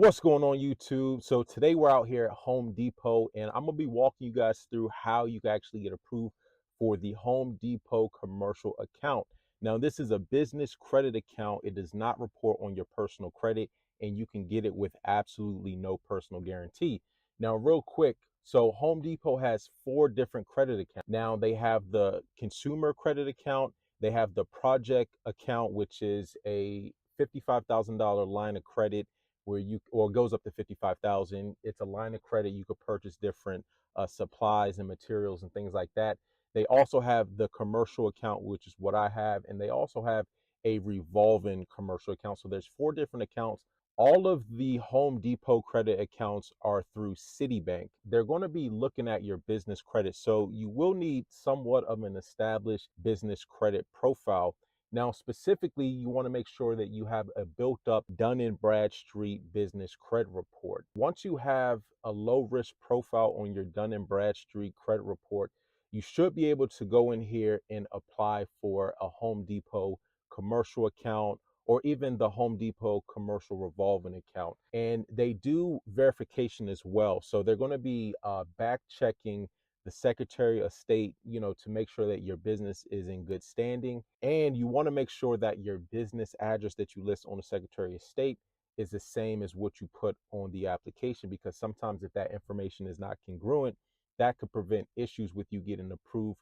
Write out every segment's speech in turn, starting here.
What's going on YouTube? So today we're out here at Home Depot and I'm gonna be walking you guys through how you can actually get approved for the Home Depot commercial account. Now this is a business credit account. It does not report on your personal credit and you can get it with absolutely no personal guarantee. Now real quick, so Home Depot has four different credit accounts. Now they have the consumer credit account, they have the project account, which is a $55,000 line of credit where you or it goes up to 55,000. It's a line of credit. You could purchase different supplies and materials and things like that. They also have the commercial account, which is what I have, and they also have a revolving commercial account. So there's four different accounts. All of the Home Depot credit accounts are through Citibank. They're going to be looking at your business credit. So you will need somewhat of an established business credit profile. Now, specifically, you want to make sure that you have a built up Dun& Bradstreet business credit report. Once you have a low risk profile on your Dun & Bradstreet credit report, you should be able to go in here and apply for a Home Depot commercial account or even the Home Depot commercial revolving account. And they do verification as well. So they're going to be back checking the Secretary of State, to make sure that your business is in good standing. And you want to make sure that your business address that you list on the Secretary of State is the same as what you put on the application, because sometimes if that information is not congruent, that could prevent issues with you getting approved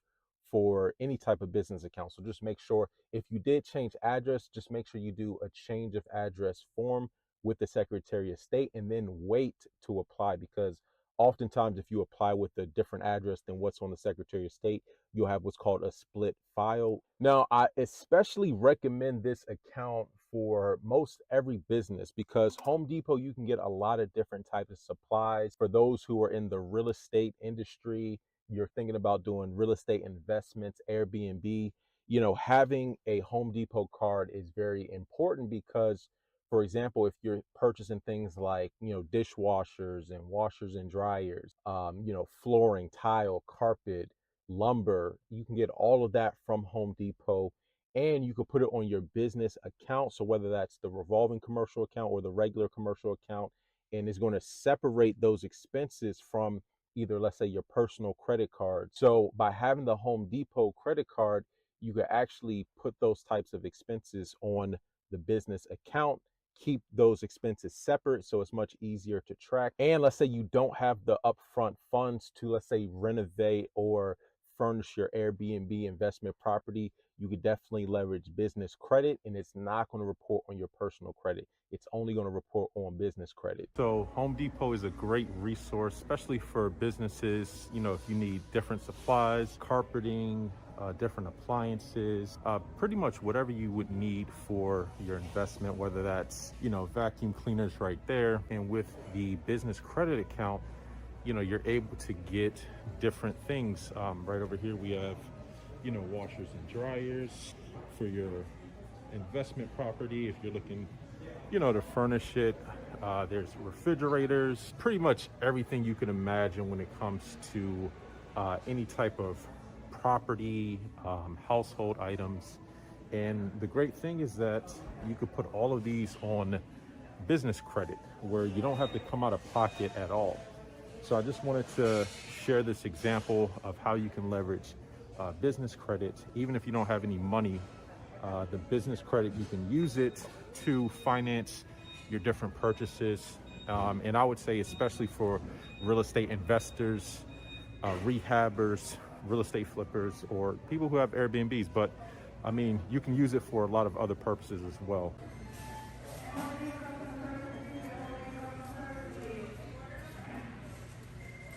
for any type of business account. So just make sure if you did change address, just make sure you do a change of address form with the Secretary of State and then wait to apply, because oftentimes, if you apply with a different address than what's on the Secretary of State, you'll have what's called a split file. Now, I especially recommend this account for most every business because Home Depot, you can get a lot of different types of supplies. For those who are in the real estate industry, you're thinking about doing real estate investments, Airbnb, having a Home Depot card is very important because, for example, if you're purchasing things like, dishwashers and washers and dryers, flooring, tile, carpet, lumber, you can get all of that from Home Depot and you could put it on your business account. So whether that's the revolving commercial account or the regular commercial account, and it's going to separate those expenses from either, let's say, your personal credit card. So by having the Home Depot credit card, you could actually put those types of expenses on the business account, keep those expenses separate so it's much easier to track. And let's say you don't have the upfront funds to, let's say, renovate or furnish your Airbnb investment property, you could definitely leverage business credit, and it's not going to report on your personal credit. It's only going to report on business credit. So Home Depot is a great resource, especially for businesses. If you need different supplies, carpeting, different appliances, pretty much whatever you would need for your investment, whether that's, vacuum cleaners right there. And with the business credit account, you're able to get different things. Right over here, we have, washers and dryers for your investment property. If you're looking, to furnish it, there's refrigerators, pretty much everything you can imagine when it comes to any type of property, household items. And the great thing is that you could put all of these on business credit where you don't have to come out of pocket at all. So I just wanted to share this example of how you can leverage business credit. Even if you don't have any money, the business credit, you can use it to finance your different purchases. And I would say, especially for real estate investors, rehabbers, real estate flippers, or people who have Airbnbs. But I mean, you can use it for a lot of other purposes as well.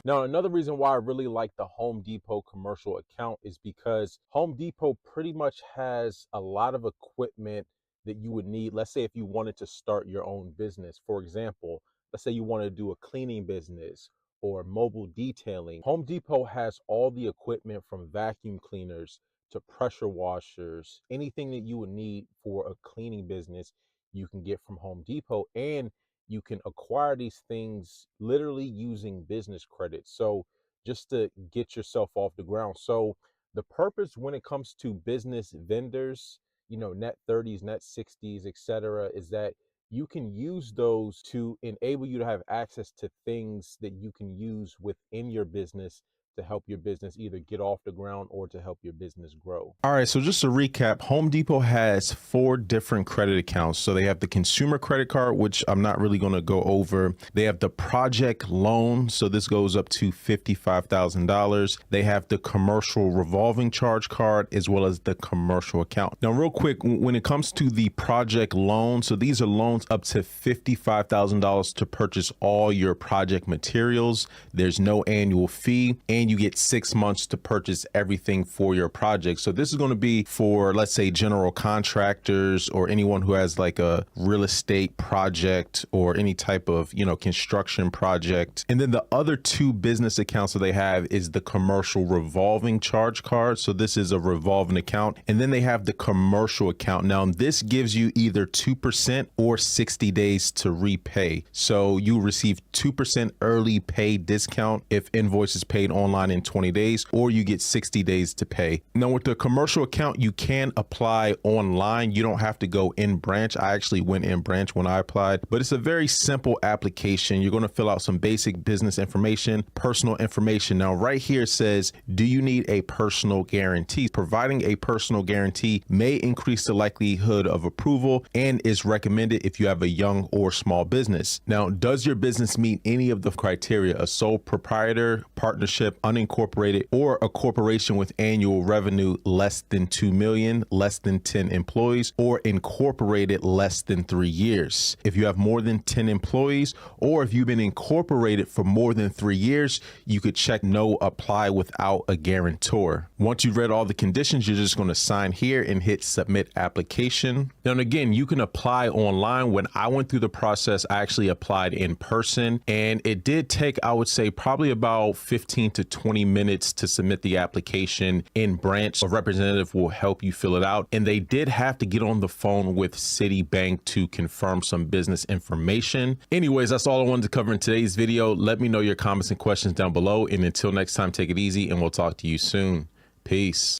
Now, another reason why I really like the Home Depot commercial account is because Home Depot pretty much has a lot of equipment that you would need. Let's say if you wanted to start your own business, for example, let's say you want to do a cleaning business or mobile detailing. Home Depot has all the equipment from vacuum cleaners to pressure washers, anything that you would need for a cleaning business, you can get from Home Depot. And you can acquire these things literally using business credit. So just to get yourself off the ground. So the purpose when it comes to business vendors, net 30s, net 60s, etc., is that you can use those to enable you to have access to things that you can use within your business to help your business either get off the ground or to help your business grow. All right, so just to recap, Home Depot has 4 different credit accounts. So they have the consumer credit card, which I'm not really going to go over. They have the project loan. So this goes up to $55,000. They have the commercial revolving charge card as well as the commercial account. Now, real quick, when it comes to the project loan, so these are loans up to $55,000 to purchase all your project materials. There's no annual fee, and you get 6 months to purchase everything for your project. So this is going to be for, let's say, general contractors or anyone who has like a real estate project or any type of, construction project. And then the other 2 business accounts that they have is the commercial revolving charge card. So this is a revolving account. And then they have the commercial account. Now, this gives you either 2% or 60 days to repay. So you receive 2% early pay discount if invoice is paid online in 20 days, or you get 60 days to pay. Now, with the commercial account, you can apply online. You don't have to go in branch. I actually went in branch when I applied, but it's a very simple application. You're going to fill out some basic business information, personal information. Now, right here it says, do you need a personal guarantee? Providing a personal guarantee may increase the likelihood of approval and is recommended if you have a young or small business. Now, does your business meet any of the criteria? A sole proprietor, partnership, unincorporated, or a corporation with annual revenue less than 2 million, less than 10 employees, or incorporated less than 3 years. If you have more than 10 employees, or if you've been incorporated for more than 3 years, you could check no, apply without a guarantor. Once you've read all the conditions, you're just going to sign here and hit submit application. Now, and again, you can apply online. When I went through the process, I actually applied in person, and it did take, I would say, probably about 15 to 20 minutes to submit the application in branch. A representative will help you fill it out. And they did have to get on the phone with Citibank to confirm some business information. Anyways, that's all I wanted to cover in today's video. Let me know your comments and questions down below. And until next time, take it easy and we'll talk to you soon. Peace.